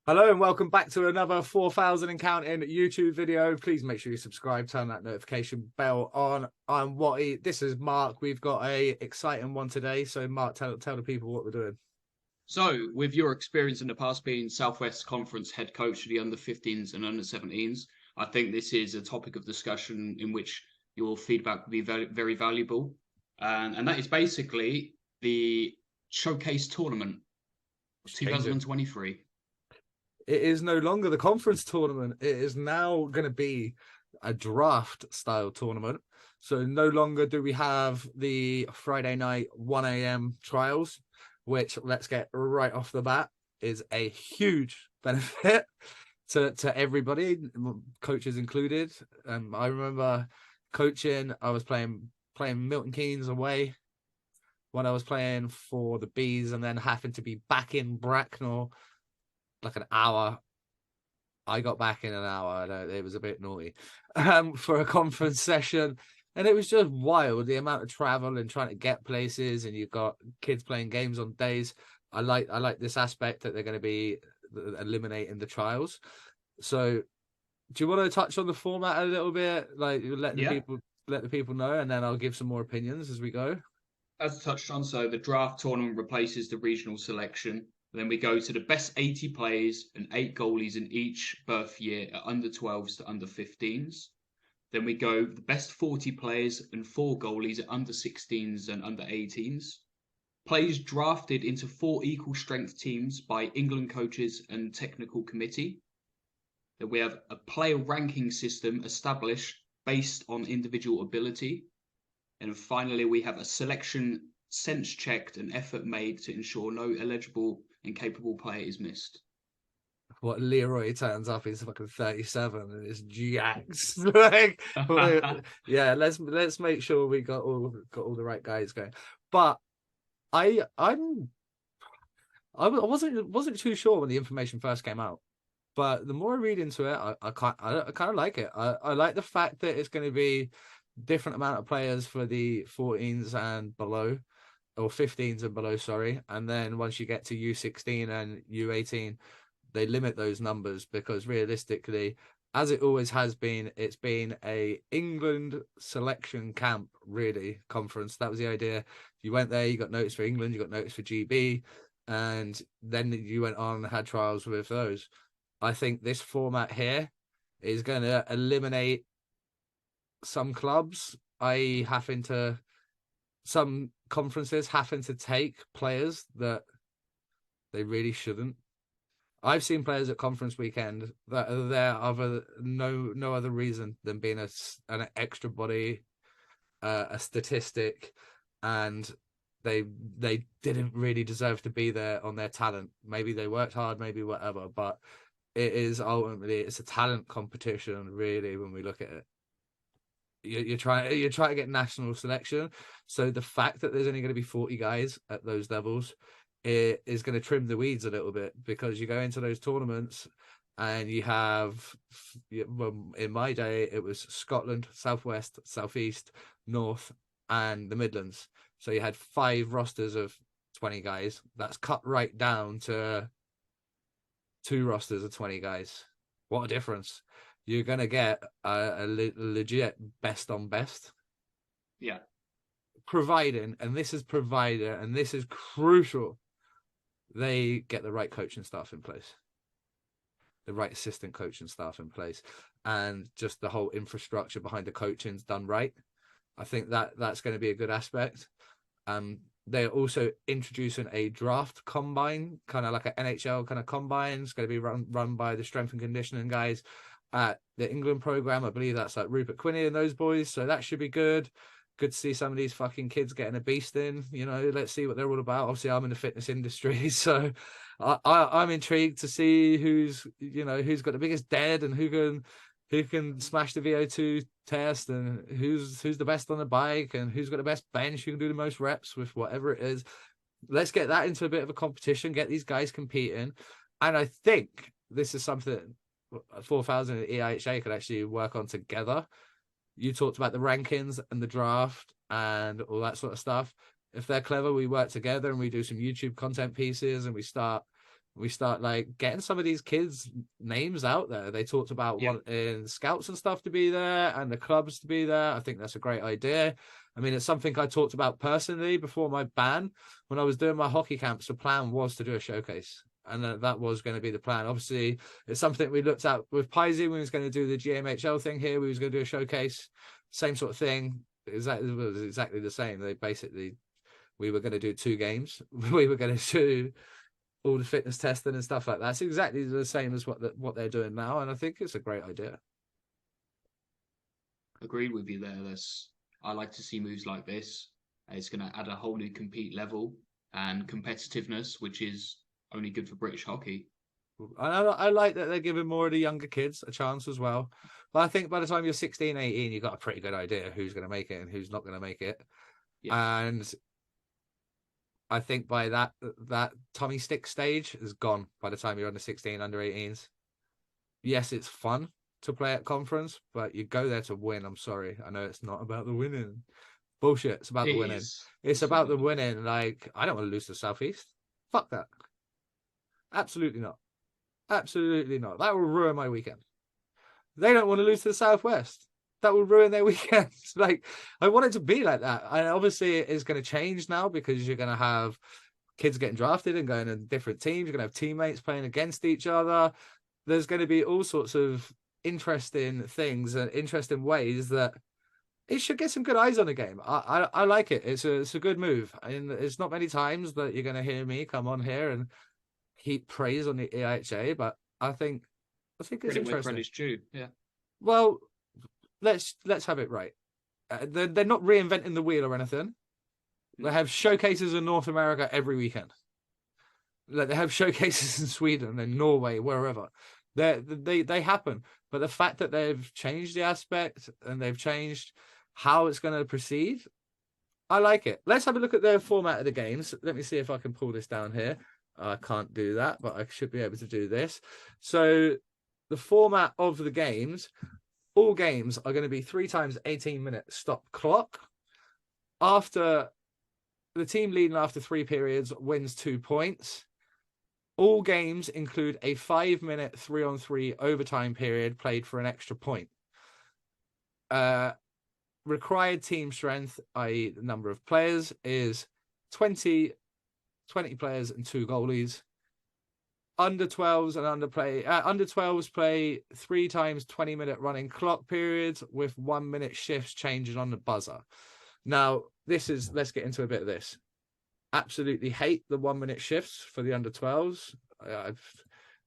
Hello and welcome back to another 4,000 and counting YouTube video. Please make sure you subscribe, turn that notification bell on. I'm Watty. This is Mark. We've got a exciting one today. So Mark, tell the people what we're doing. So, with your experience in the past being Southwest Conference head coach for the under 15s and under 17s, I think this is a topic of discussion in which your feedback will be very, very valuable. And that is basically the Showcase Tournament of Just change it. 2023. It is no longer the conference tournament. It is now going to be a draft style tournament. So no longer do we have the Friday night 1 a.m. trials, which, let's get right off the bat, is a huge benefit to everybody, coaches included. I remember coaching. I was playing Milton Keynes away when I was playing for the Bees, and then having to be back in Bracknell like an hour. I got back in an hour. It was a bit naughty for a conference session. And it was just wild, the amount of travel and trying to get places, and you've got kids playing games on days. I like this aspect that they're going to be eliminating the trials. So do you want to touch on the format a little bit? Like let Yeah, the people know, and then I'll give some more opinions as we go. as touched on, so the draft tournament replaces the regional selection. Then we go to the best 80 players and 8 goalies in each birth year at under 12s to under 15s. Then we go the best 40 players and 4 goalies at under 16s and under 18s. Players drafted into 4 equal strength teams by England coaches and technical committee. Then we have a player ranking system established based on individual ability. And finally, we have a selection sense checked and effort made to ensure no eligible and capable player is missed. What Leroy turns up is fucking 37 and is jacked. Like, yeah, let's make sure we got all the right guys going. But I wasn't too sure when the information first came out. But the more I read into it, I kind of like it. I like the fact that it's going to be different amount of players for the 14s and below, or 15s and below, sorry. And then once you get to U16 and U18, they limit those numbers because realistically, as it always has been, it's been a England selection camp, really, conference. That was the idea. You went there, you got noticed for England, you got noticed for GB, and then you went on and had trials with those. I think this format here is going to eliminate some clubs, i.e., some conferences having to take players that they really shouldn't. I've seen players at conference weekend that are there other no other reason than being an extra body, a statistic, and they didn't really deserve to be there on their talent. Maybe they worked hard, maybe whatever, but it's a talent competition, really, when we look at it. You're trying to get national selection, so the fact that there's only going to be 40 guys at those levels, it is going to trim the weeds a little bit, because you go into those tournaments and you have, well, in my day it was Scotland, Southwest, Southeast, North, and the Midlands. So you had 5 rosters of 20 guys. That's cut right down to 2 rosters of 20 guys. What a difference. You're going to get a legit best on best. Yeah. Providing, and this is crucial, they get the right coaching staff in place, the right assistant coaching staff in place, and just the whole infrastructure behind the coaching's done right. I think that's going to be a good aspect. They're also introducing a draft combine, kind of like an NHL kind of combine. It's going to be run by the strength and conditioning guys at the England program. I believe that's like Rupert Quinney and those boys. So that should be good. Good to see some of these fucking kids getting a beast in. Let's see what they're all about. Obviously, I'm in the fitness industry, so I'm intrigued to see who's got the biggest dead and who can smash the VO2 test, and who's the best on the bike, and who's got the best bench, who can do the most reps with whatever it is. Let's get that into a bit of a competition, get these guys competing. And I think this is something 4,000 and EIHA could actually work on together. You talked about the rankings and the draft and all that sort of stuff. If they're clever, we work together and we do some YouTube content pieces and we start We start like getting some of these kids' names out there. They talked about Yeah. wanting scouts and stuff to be there and the clubs to be there. I think that's a great idea. I mean, it's something I talked about personally before my ban. When I was doing my hockey camps, the plan was to do a showcase. And that was going to be the plan. Obviously, it's something we looked at with Paisley. We was going to do the GMHL thing here. We was going to do a showcase. Same sort of thing. Exactly, it was exactly the same. We were going to do 2 games. We were going to do all the fitness testing and stuff like that. It's exactly the same as what they're doing now, and I think it's a great idea. Agreed with you there. I like to see moves like this. It's going to add a whole new compete level and competitiveness, which is only good for British hockey. I like that they're giving more of the younger kids a chance as well. But I think by the time you're 16, 18, you've got a pretty good idea who's going to make it and who's not going to make it. Yeah. And I think by that tummy stick stage is gone by the time you're under 16, under 18s. Yes, it's fun to play at conference, but you go there to win. I'm sorry. I know it's not about the winning. Bullshit. It's about It the winning. is. It's about the winning. Like, I don't want to lose to Southeast. Fuck that. Absolutely not. Absolutely not. That will ruin my weekend. They don't want to lose to the Southwest. That will ruin their weekends. Like, I want it to be like that. And obviously, it is going to change now because you're going to have kids getting drafted and going in different teams. You're going to have teammates playing against each other. There's going to be all sorts of interesting things and interesting ways that it should get some good eyes on the game. I like it. It's a good move. And it's not many times that you're going to hear me come on here and heap praise on the EIHA, but I think it's Credit where interesting. credit's due. Yeah. Well, let's have it right. They're not reinventing the wheel or anything. They have showcases in North America every weekend. Like, they have showcases in Sweden and Norway, wherever. They happen. But the fact that they've changed the aspect and they've changed how it's going to proceed, I like it. Let's have a look at the format of the games. Let me see if I can pull this down here. I can't do that, but I should be able to do this. So the format of the games, all games are going to be 3 times 18-minute stop clock. After the team leading after 3 periods wins 2 points. All games include a 5-minute 3-on-3 overtime period played for an extra point. Required team strength, i.e. the number of players, is 20 players and 2 goalies. Under 12s and under 12s play 3 times 20-minute running clock periods with 1-minute shifts changing on the buzzer. Now, let's get into a bit of this. Absolutely hate the 1-minute shifts for the under 12s.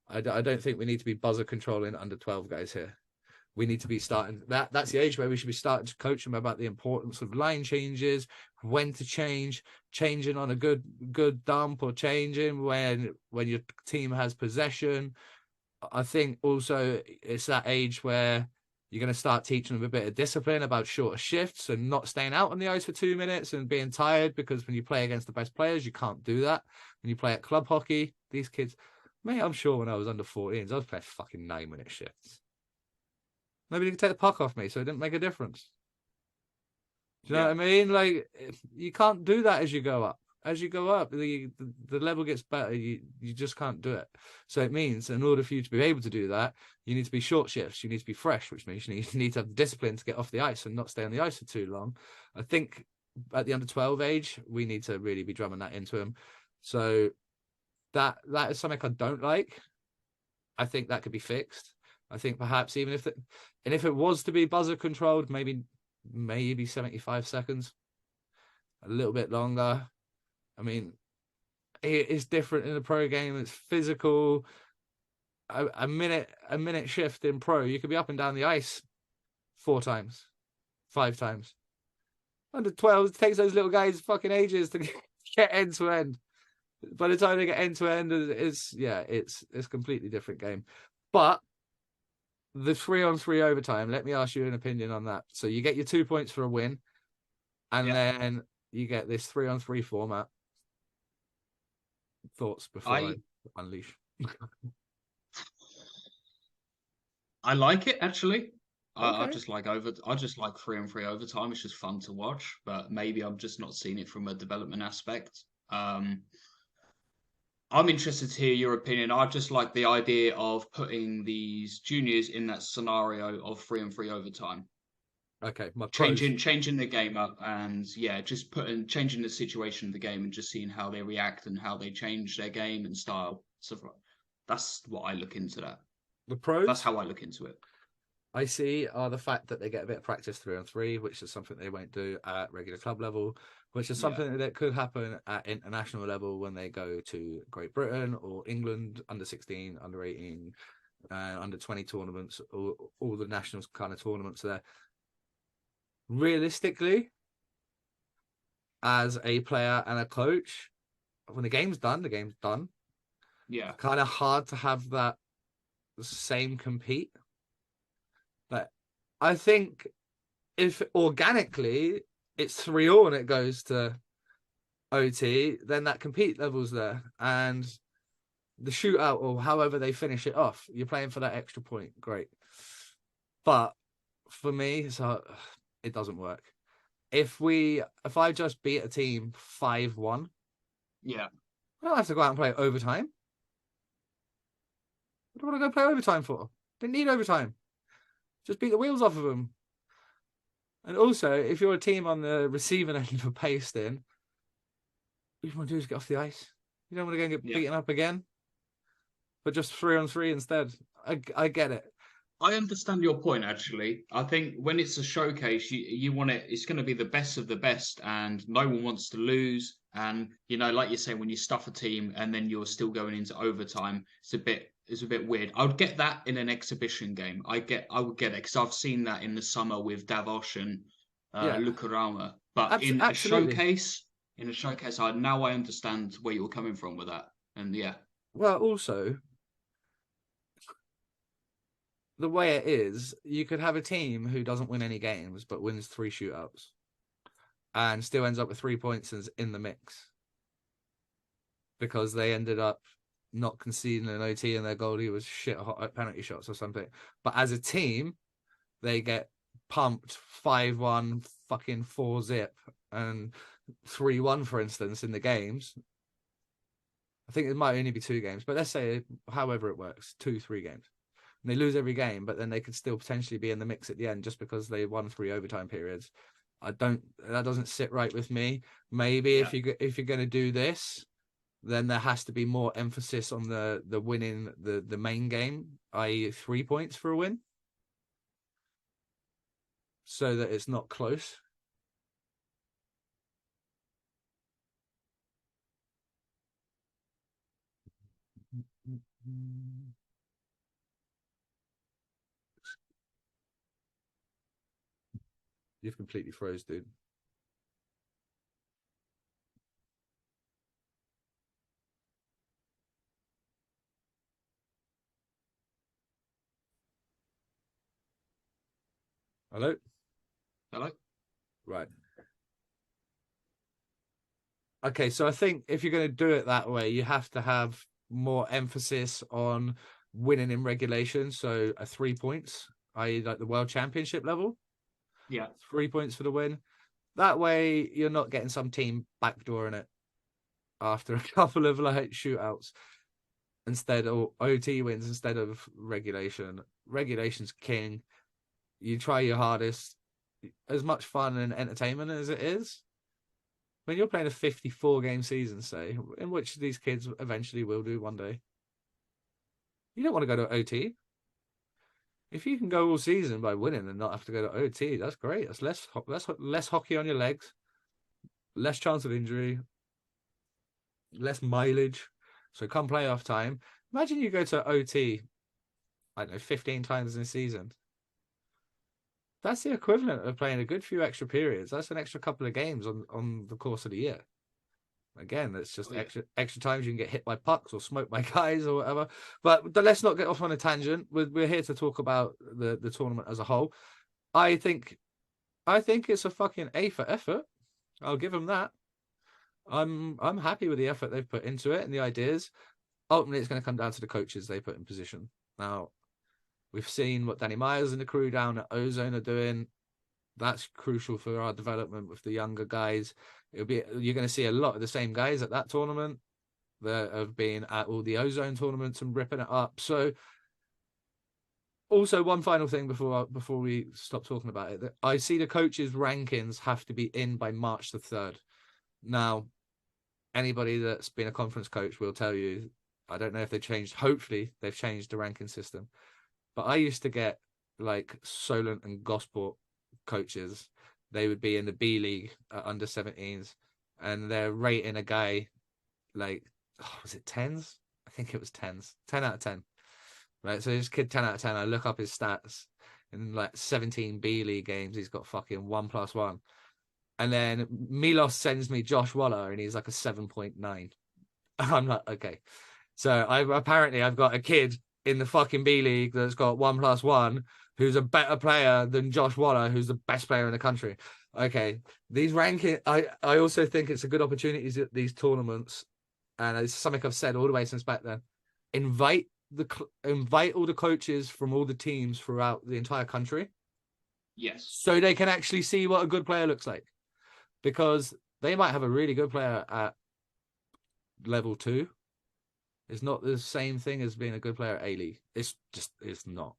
I don't think we need to be buzzer controlling under 12 guys here. We need to be starting that's the age where we should be starting to coach them about the importance of line changes, when to changing on a good dump, or changing when your team has possession. I think also it's that age where you're going to start teaching them a bit of discipline about shorter shifts and not staying out on the ice for 2 minutes and being tired, because when you play against the best players, you can't do that. When you play at club hockey, these kids, mate, I'm sure when I was under 14s, I was playing fucking 9-minute shifts. Nobody could take the puck off me, so it didn't make a difference. Do you know what I mean? Like, you can't do that as you go up. As you go up, the level gets better. You just can't do it. So it means in order for you to be able to do that, you need to be short shifts. You need to be fresh, which means you need to have the discipline to get off the ice and not stay on the ice for too long. I think at the under 12 age, we need to really be drumming that into them. So that is something I don't like. I think that could be fixed. I think perhaps even if it was to be buzzer controlled, maybe 75 seconds, a little bit longer. I mean, it is different in the pro game. It's physical. A minute shift in pro, you could be up and down the ice 4 times, 5 times. Under 12, it takes those little guys fucking ages to get end to end. By the time they get end to end, it's a completely different game. But the 3-on-3 overtime, let me ask you an opinion on that. So you get your 2 points for a win, and then you get this 3-on-3 format. Thoughts before I unleash? I like it, actually. Okay. I just like 3-on-3 overtime. It's just fun to watch, but maybe I'm just not seeing it from a development aspect. I I'm interested to hear your opinion. I just like the idea of putting these juniors in that scenario of 3-on-3 overtime. Okay, my pros. Changing the game up, and yeah, just changing the situation of the game and just seeing how they react and how they change their game and style. So that's what I look into that. The That's pros how I look into it. I see are the fact that they get a bit of practice 3-on-3, which is something they won't do at regular club level, which is Yeah. something that could happen at international level when they go to Great Britain or England, under 16, under 18, under 20 tournaments, all the nationals kind of tournaments there. Realistically, as a player and a coach, when the game's done, the game's done. Yeah. Kind of hard to have that same compete. But I think if organically it's 3-all and it goes to OT, then that compete level's there. And the shootout or however they finish it off, you're playing for that extra point. Great. But for me, so it doesn't work. If I just beat a team 5-1, Yeah. I don't have to go out and play overtime. What do I want to go play overtime for? Didn't need overtime. Just beat the wheels off of them. And also, if you're a team on the receiving end of a pasting, what you want to do is get off the ice. You don't want to go and get Yeah. beaten up again, but just 3-on-3 instead. I get it. I understand your point, actually. I think when it's a showcase, you want it's going to be the best of the best, and no one wants to lose. And, like you say, when you stuff a team and then you're still going into overtime, it's a bit weird. I would get that in an exhibition game. I would get it because I've seen that in the summer with Davos and Yeah, Lukarama. But absolutely. in a showcase, I understand where you're coming from with that. And yeah, Well, also, the way it is, you could have a team who doesn't win any games but wins 3 shootouts and still ends up with 3 points in the mix because they ended up not conceding an OT and their goalie was shit hot at penalty shots or something. But as a team, they get pumped 5-1, fucking 4-zip, and 3-1, for instance, in the games. I think it might only be 2 games, but let's say however it works, 2-3 games. And they lose every game, but then they could still potentially be in the mix at the end just because they won 3 overtime periods. That doesn't sit right with me. Maybe yeah. if you're going to do this, then there has to be more emphasis on the winning the main game, i.e. 3 points for a win, so that it's not close. You've completely froze, dude. Hello? Hello? Right. Okay, so I think if you're going to do it that way, you have to have more emphasis on winning in regulation. So 3 points, i.e. like the world championship level, Yeah. 3 points for the win. That way you're not getting some team backdooring it after a couple of like shootouts instead, or OT wins instead of regulation. Regulation's king. You try your hardest. As much fun and entertainment as it is, when you're playing a 54 game season, say, in which these kids eventually will do one day, you don't want to go to OT. If you can go all season by winning and not have to go to OT, that's great. That's less hockey on your legs, less chance of injury, less mileage. So come playoff time, imagine you go to OT, I don't know, 15 times in a season. That's the equivalent of playing a good few extra periods. That's an extra couple of games on the course of the year. Again, it's just Oh, yeah. extra times you can get hit by pucks or smoked by guys or whatever. But let's not get off on a tangent. We're here to talk about the tournament as a whole. I think it's a fucking A for effort. I'll give them that. I'm happy with the effort they've put into it and the ideas. Ultimately, it's going to come down to the coaches they put in position. Now, we've seen what Danny Myers and the crew down at Ozone are doing. That's crucial for our development with the younger guys. You're going to see a lot of the same guys at that tournament. that have been at all the Ozone tournaments and ripping it up. So also, one final thing before we stop talking about it, that I see the coaches' rankings have to be in by March the 3rd. Now, anybody that's been a conference coach will tell you, I don't know if they changed, hopefully they've changed the ranking system, but I used to get like Solent and Gosport coaches. They would be in the B League at under 17s, and they're rating a guy like, was it 10s? I think it was 10s, 10 out of 10. Right, so this kid 10 out of 10. I look up his stats in like 17 B League games. He's got fucking 1+1. And then Milos sends me Josh Waller, and he's like a 7.9. I'm like, okay. So I've got a kid in the fucking B League that's got 1+1, who's a better player than Josh Waller, who's the best player in the country. Okay, these ranking. I also think it's a good opportunity at these tournaments, and it's something I've said all the way since back then. Invite all the coaches from all the teams throughout the entire country. Yes. So they can actually see what a good player looks like, because they might have a really good player at level 2. It's not the same thing as being a good player at A League. It's not.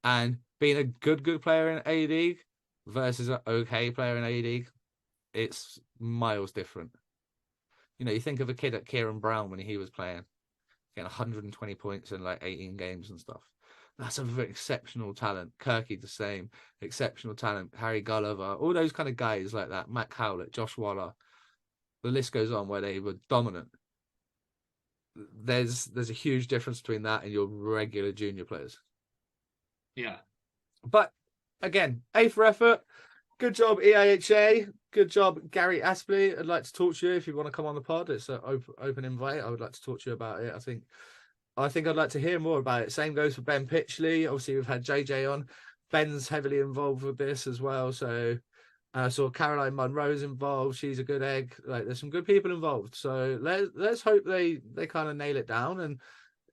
And being a good player in A League versus an okay player in A League, it's miles different. You know, you think of a kid at Kieran Brown when he was playing, getting 120 points in like 18 games and stuff. That's an exceptional talent. Kirky the same, exceptional talent. Harry Gulliver, all those kind of guys like that. Matt Howlett, Josh Waller. The list goes on where they were dominant. There's a huge difference between that and your regular junior players. Yeah. But again, A for effort. Good job, EIHA. Good job, Gary Aspley. I'd like to talk to you if you want to come on the pod. It's an open invite. I would like to talk to you about it. I think I'd like to hear more about it. Same goes for Ben Pitchley. Obviously, we've had JJ on. Ben's heavily involved with this as well. So I saw Caroline Munro's involved. She's a good egg. Like, there's some good people involved. So let's hope they kind of nail it down. And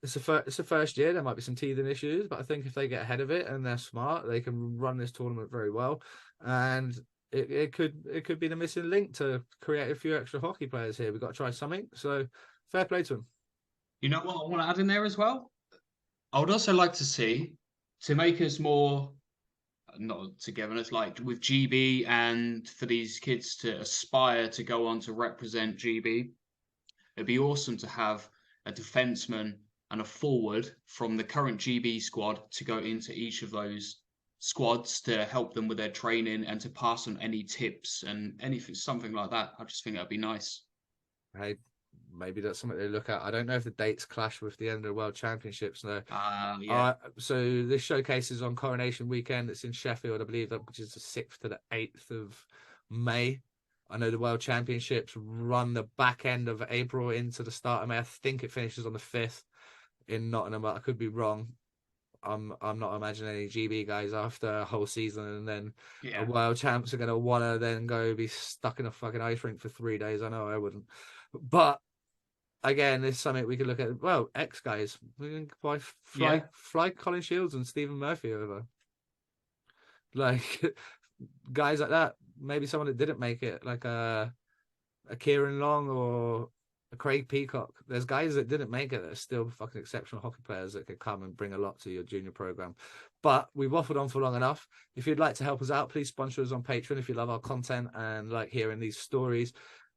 it's a first year. There might be some teething issues, but I think if they get ahead of it and they're smart, they can run this tournament very well. And it could be the missing link to create a few extra hockey players here. We've got to try something. So fair play to them. You know what I want to add in there as well? I would also like to see, to make us more, not togetherness, like with GB, and for these kids to aspire to go on to represent GB, it'd be awesome to have a defenseman and a forward from the current GB squad to go into each of those squads to help them with their training and to pass on any tips and anything, something like that. I just think that'd be nice. Hey, maybe that's something they look at. I don't know if the dates clash with the end of the World Championships. No. Yeah. So this showcase is on Coronation Weekend. It's in Sheffield, I believe, which is the 6th to the 8th of May. I know the World Championships run the back end of April into the start of May. I think it finishes on the 5th in Nottingham, but I could be wrong. I'm not imagining any GB guys after a whole season and then a World Champs are going to want to then go be stuck in a fucking ice rink for 3 days. I know I wouldn't. But again, it's something we could look at. Well, X guys, we can fly Colin Shields and Stephen Murphy over. Like guys like that. Maybe someone that didn't make it, like a Kieran Long or a Craig Peacock. There's guys that didn't make it that are still fucking exceptional hockey players that could come and bring a lot to your junior program. But we've waffled on for long enough. If you'd like to help us out, please sponsor us on Patreon if you love our content and like hearing these stories.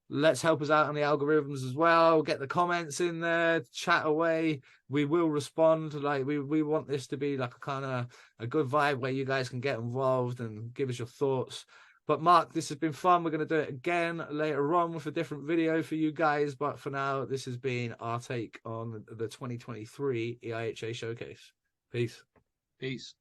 Let's help us out on the algorithms as well. Get the comments in there, chat away. We will respond. Like we want this to be like a kind of a good vibe where you guys can get involved and give us your thoughts. But Mark, this has been fun. We're going to do it again later on with a different video for you guys. But for now, this has been our take on the 2023 EIHA Showcase. Peace. Peace.